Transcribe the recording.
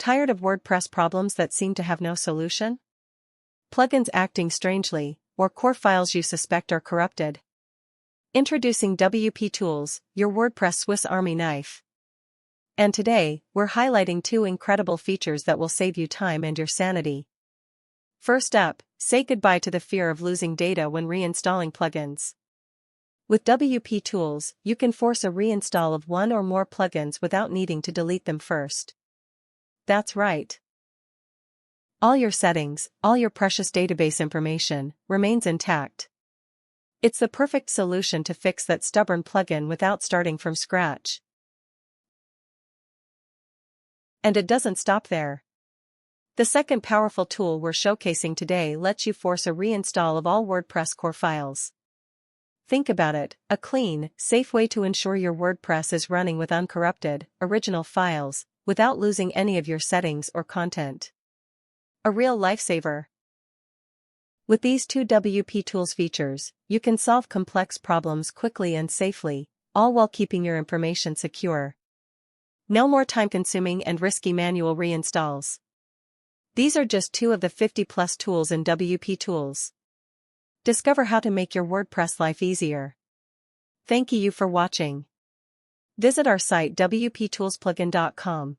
Tired of WordPress problems that seem to have no solution? Plugins acting strangely, or core files you suspect are corrupted? Introducing WP Tools, your WordPress Swiss Army knife. And today, we're highlighting 2 incredible features that will save you time and your sanity. First up, say goodbye to the fear of losing data when reinstalling plugins. With WP Tools, you can force a reinstall of one or more plugins without needing to delete them first. That's right. All your settings, all your precious database information, remains intact. It's the perfect solution to fix that stubborn plugin without starting from scratch. And it doesn't stop there. The second powerful tool we're showcasing today lets you force a reinstall of all WordPress core files. Think about it, a clean, safe way to ensure your WordPress is running with uncorrupted, original files, without losing any of your settings or content. A real lifesaver. With these 2 WP Tools features, you can solve complex problems quickly and safely, all while keeping your information secure. No more time-consuming and risky manual reinstalls. These are just 2 of the 50+ tools in WP Tools. Discover how to make your WordPress life easier. Thank you for watching. Visit our site wptoolsplugin.com.